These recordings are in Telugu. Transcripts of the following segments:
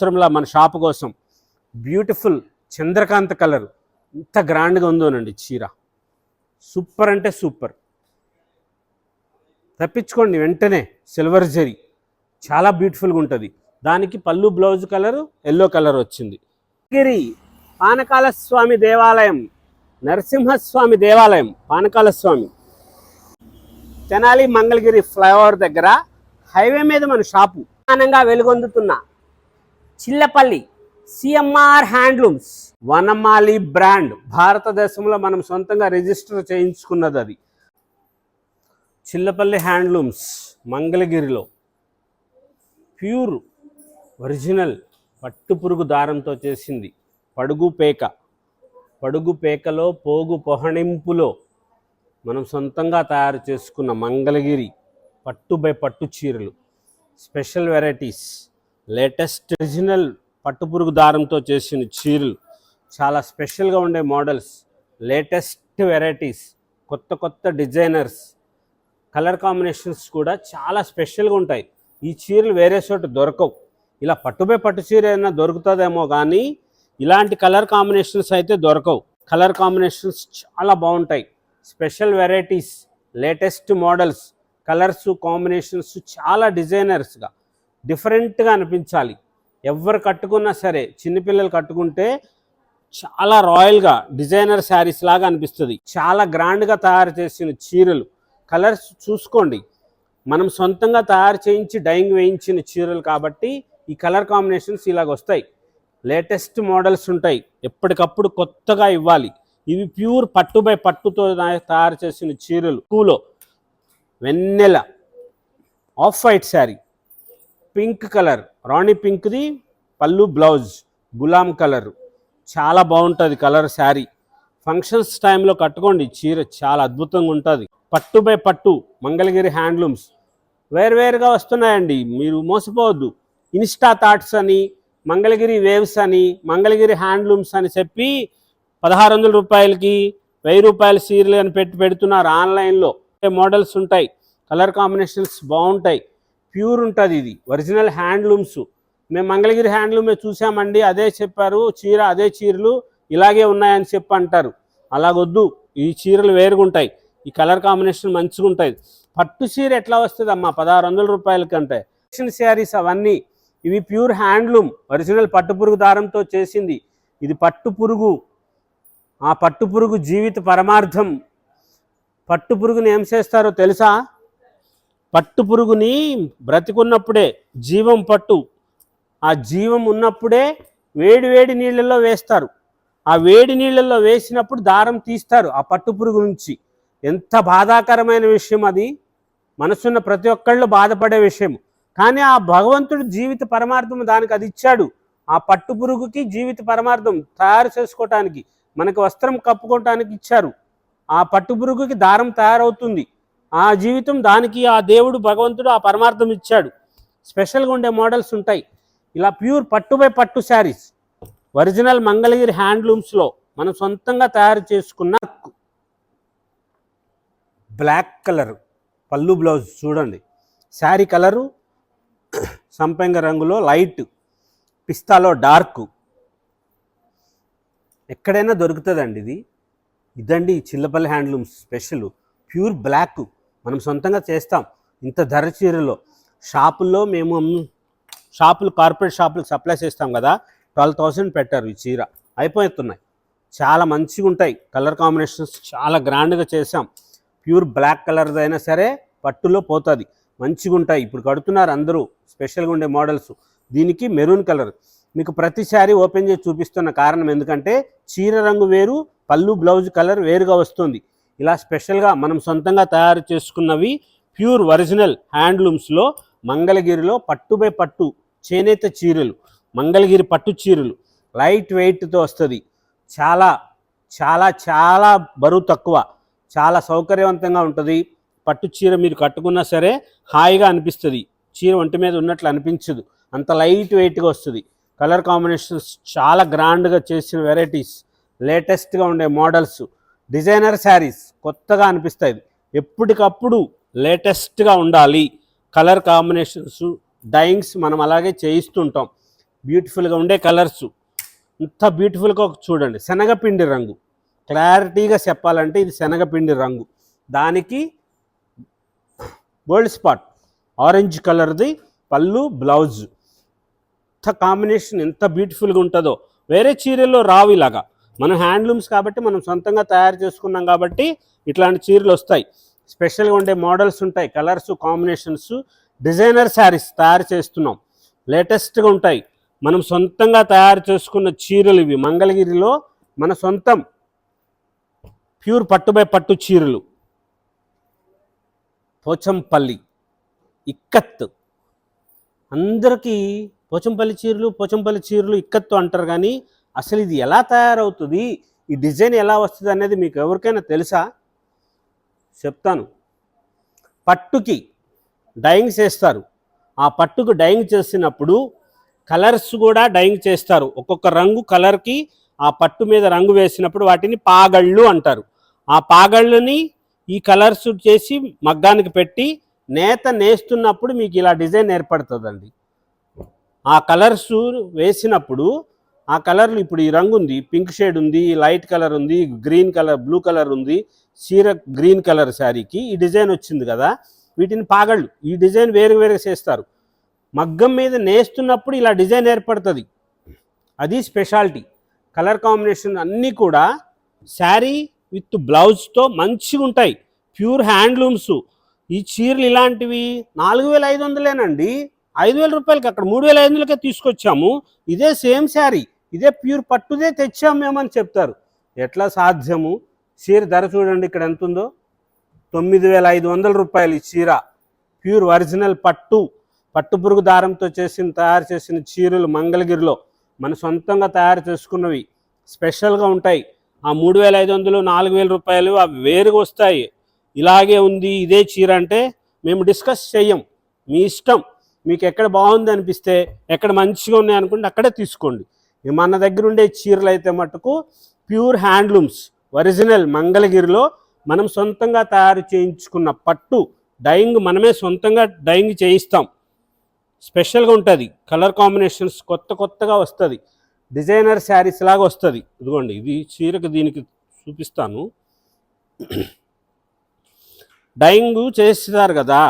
అవసరంలా మన షాప్ కోసం బ్యూటిఫుల్ చంద్రకాంత కలర్ ఇంత గ్రాండ్గా ఉందోనండి చీర. సూపర్ అంటే సూపర్. తెప్పించుకోండి వెంటనే. సిల్వర్ జరీ చాలా బ్యూటిఫుల్గా ఉంటుంది. దానికి పళ్ళు బ్లౌజ్ కలరు ఎల్లో కలర్ వచ్చింది. గిరి పానకాల స్వామి దేవాలయం, నరసింహస్వామి దేవాలయం, పానకాల స్వామి, తెనాలి మంగళగిరి ఫ్లైఓవర్ దగ్గర హైవే మీద మన షాపు. ప్రధానంగా వెలుగొందుతున్న చిల్లపల్లి సిఎంఆర్ హ్యాండ్లూమ్స్ వనమాలి బ్రాండ్. భారతదేశంలో మనం సొంతంగా రిజిస్టర్ చేయించుకున్నది అది. చిల్లపల్లి హ్యాండ్లూమ్స్ మంగళగిరిలో ప్యూర్ ఒరిజినల్ పట్టుపురుగు దారంతో చేసింది. పడుగు పేకలో పోగు పొహణింపులో మనం సొంతంగా తయారు చేసుకున్న మంగళగిరి పట్టు బై పట్టు చీరలు, స్పెషల్ వెరైటీస్, లేటెస్ట్ ఒరిజినల్ పట్టుపురుగు దారంతో చేసిన చీరలు, చాలా స్పెషల్గా ఉండే మోడల్స్, లేటెస్ట్ వెరైటీస్, కొత్త డిజైనర్స్, కలర్ కాంబినేషన్స్ కూడా చాలా స్పెషల్గా ఉంటాయి. ఈ చీరలు వేరే చోట దొరకవు. ఇలా పట్టుపై పట్టు చీర ఏదైనా దొరుకుతుందేమో కానీ ఇలాంటి కలర్ కాంబినేషన్స్ అయితే దొరకవు. కలర్ కాంబినేషన్స్ చాలా బాగుంటాయి. Special varieties, latest models, colours combinations చాలా డిజైనర్స్గా డిఫరెంట్గా అనిపించాలి. ఎవరు కట్టుకున్నా సరే, చిన్నపిల్లలు కట్టుకుంటే చాలా రాయల్గా డిజైనర్ శారీస్ లాగా అనిపిస్తుంది. చాలా గ్రాండ్గా తయారు చేసిన చీరలు. కలర్స్ చూసుకోండి, మనం సొంతంగా తయారు చేయించి డైయింగ్ వేయించిన చీరలు కాబట్టి ఈ కలర్ కాంబినేషన్స్ ఇలాగ వస్తాయి. లేటెస్ట్ మోడల్స్ ఉంటాయి, ఎప్పటికప్పుడు కొత్తగా ఇవ్వాలి. ఇవి ప్యూర్ పట్టు బై పట్టుతో తయారు చేసిన చీరలు. పూలో వెన్నెల off white sari, pink colour, రాణి పింక్ది పళ్ళు బ్లౌజ్, గులాం కలర్, చాలా బాగుంటుంది కలర్ శారీ. ఫంక్షన్స్ టైంలో కట్టుకోండి, చీర చాలా అద్భుతంగా ఉంటుంది. పట్టు బై పట్టు మంగళగిరి హ్యాండ్లూమ్స్ వేరువేరుగా వస్తున్నాయండి, మీరు మోసపోవద్దు. ఇన్స్టా థాట్స్ అని, మంగళగిరి వేవ్స్ అని, మంగళగిరి హ్యాండ్లూమ్స్ అని చెప్పి 1600 రూపాయలకి 1000 రూపాయల చీరలు అని పెడుతున్నారు ఆన్లైన్లో. మోడల్స్ ఉంటాయి, కలర్ కాంబినేషన్స్ బాగుంటాయి, ప్యూర్ ఉంటుంది. ఇది ఒరిజినల్ హ్యాండ్లూమ్స్. మేము మంగళగిరి హ్యాండ్లూమే చూసామండి, అదే చెప్పారు చీర, అదే చీరలు ఇలాగే ఉన్నాయని చెప్పి అంటారు. అలాగొద్దు, ఈ చీరలు వేరుగా ఉంటాయి, ఈ కలర్ కాంబినేషన్ మంచిగా ఉంటుంది. పట్టు చీర ఎట్లా వస్తుంది అమ్మా 1600 రూపాయల కంటే? శారీస్ అవన్నీ ఇవి ప్యూర్ హ్యాండ్లూమ్, ఒరిజినల్ పట్టుపురుగు దారంతో చేసింది. ఇది పట్టుపురుగు, ఆ పట్టుపురుగు జీవిత పరమార్థం. పట్టుపురుగుని ఏం చేస్తారో తెలుసా? పట్టుపురుగుని బ్రతికున్నప్పుడే జీవం పట్టు, ఆ జీవం ఉన్నప్పుడే వేడి నీళ్ళల్లో వేస్తారు. ఆ వేడి నీళ్ళల్లో వేసినప్పుడు దారం తీస్తారు ఆ పట్టుపురుగు నుంచి. ఎంత బాధాకరమైన విషయం అది, మనసున్న ప్రతి ఒక్కళ్ళు బాధపడే విషయం. కానీ ఆ భగవంతుడు జీవిత పరమార్థం దానికి అది ఇచ్చాడు. ఆ పట్టుపురుగుకి జీవిత పరమార్థం తయారు చేసుకోవటానికి, మనకి వస్త్రం కప్పుకోవటానికి ఇచ్చారు. ఆ పట్టుపురుగుకి దారం తయారవుతుంది, ఆ జీవితం దానికి ఆ దేవుడు భగవంతుడు ఆ పరమార్థం ఇచ్చాడు. స్పెషల్గా ఉండే మోడల్స్ ఉంటాయి. ఇలా ప్యూర్ పట్టు బై పట్టు శారీస్ ఒరిజినల్ మంగళగిరి హ్యాండ్లూమ్స్లో మనం సొంతంగా తయారు చేసుకున్న బ్లాక్ కలర్ పళ్ళు బ్లౌజ్ చూడండి. శారీ కలరు సంపెంగ రంగులో లైట్, పిస్తాలో డార్క్, ఎక్కడైనా దొరుకుతుందండి. ఇదండి Chillapalli handlooms special pure black. మనం సొంతంగా చేస్తాం ఇంత ధర చీరలో. షాపుల్లో మేము కార్పొరేట్ షాపులకు సప్లై చేస్తాం కదా, 12,000 పెట్టారు ఈ చీర. అయిపోతున్నాయి, చాలా మంచిగా ఉంటాయి. కలర్ కాంబినేషన్స్ చాలా గ్రాండ్గా చేసాం. ప్యూర్ బ్లాక్ కలర్ది అయినా సరే పట్టులో పోతుంది, మంచిగా ఉంటాయి. ఇప్పుడు కడుతున్నారు అందరూ స్పెషల్గా ఉండే మోడల్స్. దీనికి మెరూన్ కలర్. మీకు ప్రతి శారీ ఓపెన్ చేసి చూపిస్తున్న కారణం ఎందుకంటే చీర రంగు వేరు, పళ్ళు బ్లౌజ్ కలర్ వేరుగా వస్తుంది. ఇలా స్పెషల్గా మనం సొంతంగా తయారు చేసుకున్నవి ప్యూర్ ఒరిజినల్ హ్యాండ్లూమ్స్లో మంగళగిరిలో పట్టు బై పట్టు చేనేత చీరలు, మంగళగిరి పట్టు చీరలు లైట్ వెయిట్తో వస్తుంది. చాలా చాలా చాలా బరువు తక్కువ, చాలా సౌకర్యవంతంగా ఉంటుంది. పట్టు చీర మీరు కట్టుకున్నా సరే హాయిగా అనిపిస్తుంది, చీర ఒంటి మీద ఉన్నట్లు అనిపించదు, అంత లైట్ వెయిట్గా వస్తుంది. కలర్ కాంబినేషన్స్ చాలా గ్రాండ్గా చేసిన వెరైటీస్, లేటెస్ట్గా ఉండే మోడల్స్, డిజైనర్ శారీస్ కొత్తగా అనిపిస్తాయి. ఎప్పటికప్పుడు లేటెస్ట్గా ఉండాలి. కలర్ కాంబినేషన్స్, డైయింగ్స్ మనం అలాగే చేయిస్తుంటాం. బ్యూటిఫుల్గా ఉండే కలర్స్. ఇంత బ్యూటిఫుల్గా చూడండి, శనగపిండి రంగు. క్లారిటీగా చెప్పాలంటే ఇది శనగపిండి రంగు. దానికి గోల్డ్ స్పాట్ ఆరెంజ్ కలర్ది పళ్ళు, బ్లౌజ్. ఇంత కాంబినేషన్ ఎంత బ్యూటిఫుల్గా ఉంటుందో వేరే చీరల్లో రావు ఇలాగా. మనం హ్యాండ్లూమ్స్ కాబట్టి మనం సొంతంగా తయారు చేసుకున్నాం కాబట్టి ఇట్లాంటి చీరలు వస్తాయి. స్పెషల్గా ఉండే మోడల్స్ ఉంటాయి, కలర్స్ కాంబినేషన్స్. డిజైనర్ శారీస్ తయారు చేస్తున్నాం, లేటెస్ట్గా ఉంటాయి. మనం సొంతంగా తయారు చేసుకున్న చీరలు ఇవి. మంగళగిరిలో మన సొంతం ప్యూర్ పట్టు బై పట్టు చీరలు. పోచంపల్లి ఇక్కత్. అందరికీ పోచంపల్లి చీరలు ఇక్కత్తు అంటారు, కానీ అసలు ఇది ఎలా తయారవుతుంది, ఈ డిజైన్ ఎలా వస్తుంది అనేది మీకు ఎవరికైనా తెలుసా? చెప్తాను. పట్టుకి డైయింగ్ చేస్తారు. ఆ పట్టుకు డైయింగ్ చేసినప్పుడు కలర్స్ కూడా డైయింగ్ చేస్తారు. ఒక్కొక్క రంగు కలర్కి ఆ పట్టు మీద రంగు వేసినప్పుడు వాటిని పాగళ్ళు అంటారు. ఆ పాగళ్ళని ఈ కలర్స్ చేసి మగ్గానికి పెట్టి నేత నేస్తున్నప్పుడు మీకు ఇలా డిజైన్ ఏర్పడుతుందండి. ఆ కలర్స్ వేసినప్పుడు ఆ కలర్లు ఇప్పుడు ఈ రంగు ఉంది, పింక్ షేడ్ ఉంది, లైట్ కలర్ ఉంది, గ్రీన్ కలర్, బ్లూ కలర్ ఉంది. చీర గ్రీన్ కలర్ శారీకి ఈ డిజైన్ వచ్చింది కదా, వీటిని పాగళ్ళు. ఈ డిజైన్ వేరు చేస్తారు. మగ్గం మీద నేస్తున్నప్పుడు ఇలా డిజైన్ ఏర్పడుతుంది. అది స్పెషాలిటీ. కలర్ కాంబినేషన్ అన్నీ కూడా శారీ విత్ బ్లౌజ్తో మంచిగా ఉంటాయి. Pure handlooms. ఈ చీరలు ఇలాంటివి 4500 5,000 రూపాయలకి, అక్కడ 3,500కే తీసుకొచ్చాము. ఇదే సేమ్ శారీ, ఇదే ప్యూర్ పట్టుదే తెచ్చాము మేమని చెప్తారు. ఎట్లా సాధ్యము? చీర ధర చూడండి ఇక్కడ ఎంత ఉందో, 9,500 రూపాయలు ఈ చీర. ప్యూర్ ఒరిజినల్ పట్టు పురుగు దారంతో తయారు చేసిన చీరలు మంగళగిరిలో మన సొంతంగా తయారు చేసుకున్నవి. స్పెషల్గా ఉంటాయి. ఆ 3,500 4,000 రూపాయలు అవి వేరుగా వస్తాయి. ఇలాగే ఉంది ఇదే చీర అంటే మేము డిస్కస్ చెయ్యం, మీ ఇష్టం. మీకు ఎక్కడ బాగుంది అనిపిస్తే, ఎక్కడ మంచిగా ఉన్నాయి అనుకుంటే అక్కడే తీసుకోండి. మన దగ్గర ఉండే చీరలు అయితే మటుకు ప్యూర్ హ్యాండ్లూమ్స్, ఒరిజినల్ మంగళగిరిలో మనం సొంతంగా తయారు చేయించుకున్న పట్టు. డైయింగ్ మనమే సొంతంగా డైయింగ్ చేయిస్తాం. స్పెషల్గా ఉంటుంది. కలర్ కాంబినేషన్స్ కొత్తగా వస్తుంది. డిజైనర్ శారీస్ లాగా వస్తుంది. ఇదిగోండి, ఇది చీరకు దీనికి చూపిస్తాను. డైయింగ్ చేస్తారు కదా,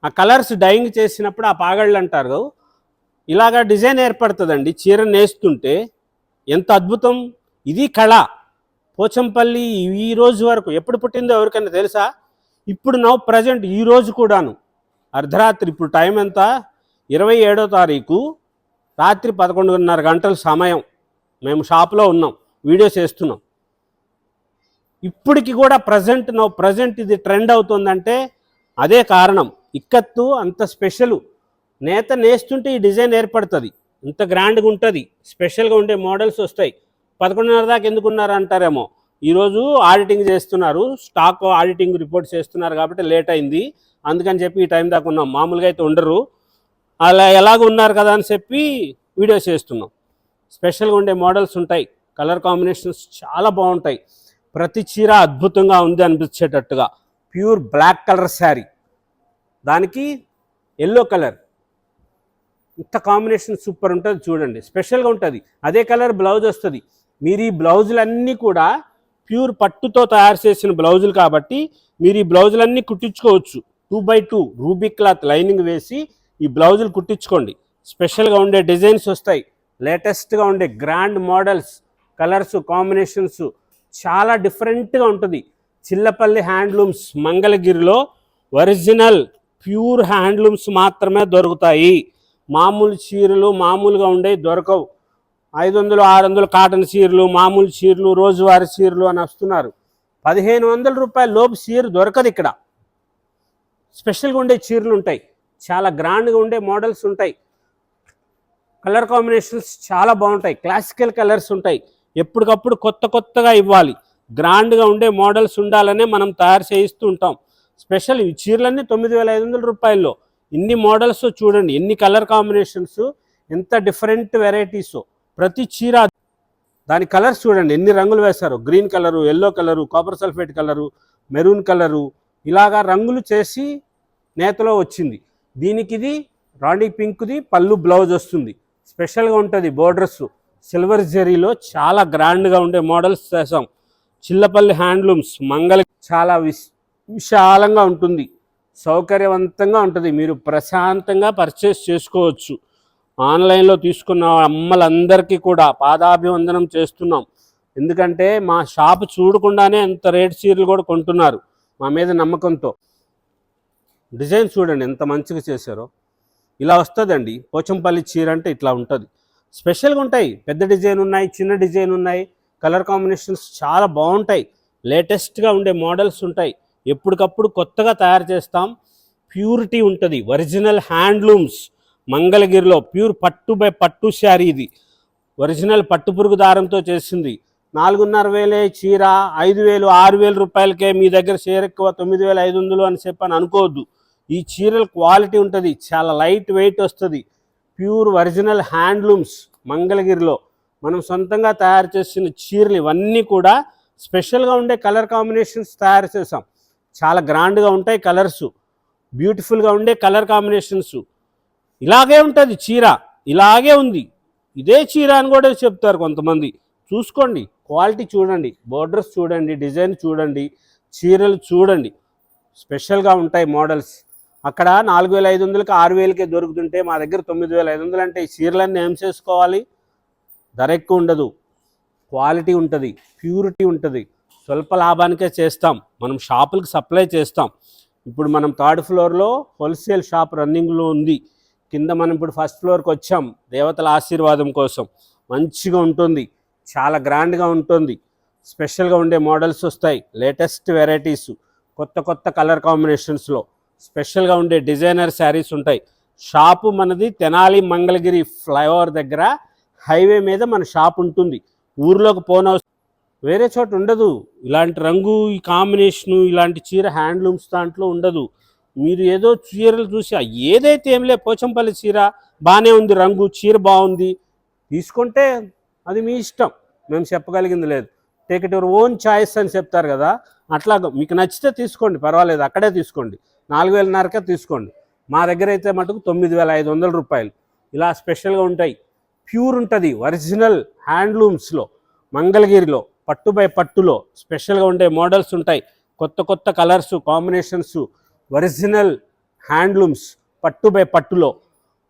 ఆ కలర్స్ డైయింగ్ చేసినప్పుడు ఆ పాగళ్ళు అంటారు. ఇలాగా డిజైన్ ఏర్పడుతుందండి చీర నేస్తుంటే. ఎంత అద్భుతం! ఇది కళ. పోచంపల్లి ఈ రోజు వరకు ఎప్పుడు పుట్టిందో ఎవరికైనా తెలుసా? ఇప్పుడు ప్రజెంట్ ఈ రోజు కూడాను అర్ధరాత్రి, ఇప్పుడు టైం ఎంత, 27వ తారీఖు రాత్రి 11:30 గంటల సమయం. మేము షాప్లో ఉన్నాం, వీడియో చేస్తున్నాం. ఇప్పటికి కూడా ప్రజెంట్ ఇది ట్రెండ్ అవుతుందంటే అదే కారణం. ఇక్కత్తు అంత స్పెషల్. నేత నేస్తుంటే ఈ డిజైన్ ఏర్పడుతుంది. ఇంత గ్రాండ్గా ఉంటుంది. స్పెషల్గా ఉండే మోడల్స్ వస్తాయి. 11:30 దాకా ఎందుకున్నారు అంటారేమో. ఈరోజు ఆడిటింగ్ చేస్తున్నారు, స్టాక్ ఆడిటింగ్ రిపోర్ట్ చేస్తున్నారు కాబట్టి లేట్ అయింది. అందుకని చెప్పి ఈ టైం దాకా ఉన్నాం. మామూలుగా అయితే ఉండరు. అలా ఎలాగ ఉన్నారు కదా అని చెప్పి వీడియో చేస్తున్నాం. స్పెషల్గా ఉండే మోడల్స్ ఉంటాయి. కలర్ కాంబినేషన్స్ చాలా బాగుంటాయి. ప్రతి చీర అద్భుతంగా ఉంది అనిపించేటట్టుగా. ప్యూర్ బ్లాక్ కలర్ శారీ, దానికి ఎల్లో కలర్, ఇంత కాంబినేషన్ సూపర్ ఉంటుంది. చూడండి, స్పెషల్గా ఉంటుంది. అదే కలర్ బ్లౌజ్ వస్తుంది. మీరు ఈ బ్లౌజులన్నీ కూడా ప్యూర్ పట్టుతో తయారు చేసిన బ్లౌజులు కాబట్టి మీరు ఈ బ్లౌజులన్నీ కుట్టించుకోవచ్చు. 2x2 రూబీ క్లాత్ లైనింగ్ వేసి ఈ బ్లౌజులు కుట్టించుకోండి. స్పెషల్గా ఉండే డిజైన్స్ వస్తాయి. లేటెస్ట్గా ఉండే గ్రాండ్ మోడల్స్, కలర్స్ కాంబినేషన్స్ చాలా డిఫరెంట్గా ఉంటుంది. చిల్లపల్లి హ్యాండ్లూమ్స్ మంగళగిరిలో ఒరిజినల్ ప్యూర్ హ్యాండ్లూమ్స్ మాత్రమే దొరుకుతాయి. మామూలు చీరలు మామూలుగా ఉండే దొరకవు. 500 600 కాటన్ చీరలు, మామూలు చీరలు, రోజువారీ చీరలు అని వస్తున్నారు. 1,500 రూపాయల లోపు చీర దొరకదు ఇక్కడ. స్పెషల్గా ఉండే చీరలు ఉంటాయి. చాలా గ్రాండ్గా ఉండే మోడల్స్ ఉంటాయి. కలర్ కాంబినేషన్స్ చాలా బాగుంటాయి. క్లాసికల్ కలర్స్ ఉంటాయి. ఎప్పటికప్పుడు కొత్తగా ఇవ్వాలి. గ్రాండ్గా ఉండే మోడల్స్ ఉండాలనే మనం తయారు చేయిస్తూ ఉంటాం. స్పెషల్ ఈ చీరలన్నీ 9,500 రూపాయల్లో. ఇన్ని మోడల్స్ చూడండి, ఎన్ని కలర్ కాంబినేషన్స్, ఎంత డిఫరెంట్ వెరైటీస్. ప్రతి చీర దాని కలర్స్ చూడండి, ఎన్ని రంగులు వేశారు. Green colour, yellow colour, copper sulphate colour, maroon colour, ఇలాగా రంగులు చేసి నేతలో వచ్చింది. దీనికి ఇది రాణి పింక్ది పళ్ళు బ్లౌజ్ వస్తుంది. స్పెషల్గా ఉంటుంది. బోర్డర్స్ సిల్వర్ జరీలో చాలా గ్రాండ్గా ఉండే మోడల్స్ చేసాం. చిల్లపల్లి హ్యాండ్లూమ్స్ చాలా విశాలంగా ఉంటుంది, సౌకర్యవంతంగా ఉంటుంది. మీరు ప్రశాంతంగా పర్చేస్ చేసుకోవచ్చు. ఆన్లైన్లో తీసుకున్న అమ్మలందరికీ కూడా పాదాభివందనం చేస్తున్నాం. ఎందుకంటే మా షాపు చూడకుండానే అంత రేట్ చీరలు కూడా కొంటున్నారు మా మీద నమ్మకంతో. డిజైన్ చూడండి ఎంత మంచిగా చేశారో. ఇలా వస్తుందండి పోచంపల్లి చీర అంటే ఇట్లా ఉంటుంది. స్పెషల్గా ఉంటాయి. పెద్ద డిజైన్ ఉన్నాయి, చిన్న డిజైన్ ఉన్నాయి. కలర్ కాంబినేషన్స్ చాలా బాగుంటాయి. లేటెస్ట్గా ఉండే మోడల్స్ ఉంటాయి. ఎప్పటికప్పుడు కొత్తగా తయారు చేస్తాం. ప్యూరిటీ ఉంటుంది. ఒరిజినల్ హ్యాండ్లూమ్స్ మంగళగిరిలో ప్యూర్ పట్టు బై పట్టు శారీ. ఇది ఒరిజినల్ పట్టు పురుగు దారంతో చేసింది. 4,500 చీర 5,000 6,000 రూపాయలకే మీ దగ్గర చీర ఎక్కువ 9,500 అని చెప్పని అనుకోవద్దు. ఈ చీరల క్వాలిటీ ఉంటుంది, చాలా లైట్ వెయిట్ వస్తుంది. ప్యూర్ ఒరిజినల్ హ్యాండ్లూమ్స్ మంగళగిరిలో మనం సొంతంగా తయారు చేసిన చీరలు ఇవన్నీ కూడా స్పెషల్గా ఉండే కలర్ కాంబినేషన్స్ తయారు చేసాం. చాలా గ్రాండ్గా ఉంటాయి కలర్స్, బ్యూటిఫుల్గా ఉండే కలర్ కాంబినేషన్స్. ఇలాగే ఉంటుంది చీర, ఇలాగే ఉంది, ఇదే చీర అని కూడా చెప్తారు కొంతమంది. చూసుకోండి, క్వాలిటీ చూడండి, బోర్డర్స్ చూడండి, డిజైన్ చూడండి, చీరలు చూడండి. స్పెషల్గా ఉంటాయి మోడల్స్. అక్కడ 4,500కి 6,000కే దొరుకుతుంటే మా దగ్గర 9,500 అంటే ఈ చీరలన్నీ ఏం చేసుకోవాలి? ధర ఎక్కువ ఉండదు, క్వాలిటీ ఉంటుంది, ప్యూరిటీ ఉంటుంది. స్వల్ప లాభానికే చేస్తాం. మనం షాపులకు సప్లై చేస్తాం. ఇప్పుడు మనం 3rd ఫ్లోర్లో హోల్సేల్ షాప్ రన్నింగ్లో ఉంది. కింద మనం ఇప్పుడు 1st ఫ్లోర్కి వచ్చాం దేవతల ఆశీర్వాదం కోసం. మంచిగా ఉంటుంది, చాలా గ్రాండ్గా ఉంటుంది. స్పెషల్గా ఉండే మోడల్స్ వస్తాయి, లేటెస్ట్ వెరైటీస్, కొత్త కొత్త కలర్ కాంబినేషన్స్లో స్పెషల్గా ఉండే డిజైనర్ శారీస్ ఉంటాయి. షాపు మనది తెనాలి మంగళగిరి ఫ్లైఓవర్ దగ్గర హైవే మీద మన షాప్ ఉంటుంది. ఊర్లోకి పోనవసరం, వేరే చోట ఉండదు. ఇలాంటి రంగు, ఈ కాంబినేషను, ఇలాంటి చీర హ్యాండ్లూమ్స్ దాంట్లో ఉండదు. మీరు ఏదో చీరలు చూసి ఏదైతే ఏంలే పోచంపల్లి చీర బాగానే ఉంది, రంగు చీర బాగుంది తీసుకుంటే అది మీ ఇష్టం, మేము చెప్పగలిగింది లేదు. Take it your own choice అని చెప్తారు కదా, అట్లా మీకు నచ్చితే తీసుకోండి, పర్వాలేదు, అక్కడే తీసుకోండి. 4,500కే తీసుకోండి. మా దగ్గర అయితే మటుకు 9,500 రూపాయలు. ఇలా స్పెషల్గా ఉంటాయి. ప్యూర్ ఉంటుంది, ఒరిజినల్ హ్యాండ్లూమ్స్లో మంగళగిరిలో పట్టు బై పట్టులో స్పెషల్గా ఉండే మోడల్స్ ఉంటాయి. కొత్త కొత్త కలర్సు కాంబినేషన్స్, ఒరిజినల్ హ్యాండ్లూమ్స్ పట్టు బై పట్టులో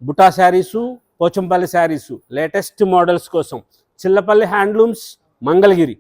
బుటా శారీసు, పోచంపల్లి శారీసు, లేటెస్ట్ మోడల్స్ కోసం చిల్లపల్లి హ్యాండ్లూమ్స్ మంగళగిరి.